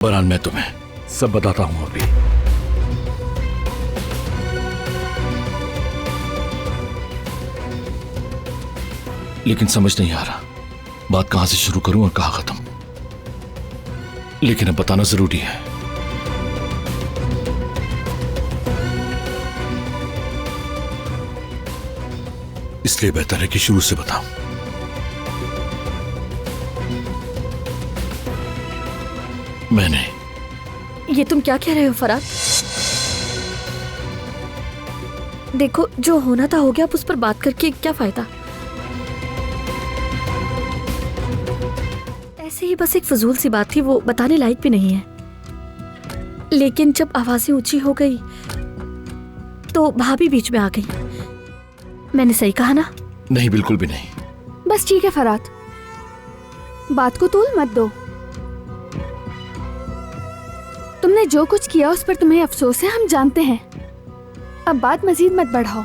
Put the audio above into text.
बरहान, मैं तुम्हें सब बताता हूं अभी। लेकिन समझ नहीं आ रहा बात कहां से शुरू करूं और कहां खत्म। लेकिन अब बताना जरूरी है। इसलिए बेहतर है कि शुरू से बताऊं। मैंने ये तुम क्या कह रहे हो फराद? देखो, जो होना था हो गया, अब उस पर बात करके क्या फायदा। ऐसे ही बस एक फजूल सी बात थी, वो बताने लायक भी नहीं है। लेकिन जब आवाजें ऊंची हो गई तो भाभी बीच में आ गई। मैंने सही कहा ना? नहीं, बिल्कुल भी नहीं। बस ठीक है फराद, बात को तूल मत दो। तुमने जो कुछ किया उस पर तुम्हें अफसोस है, हम जानते हैं। अब बात मजीद मत बढ़ाओ।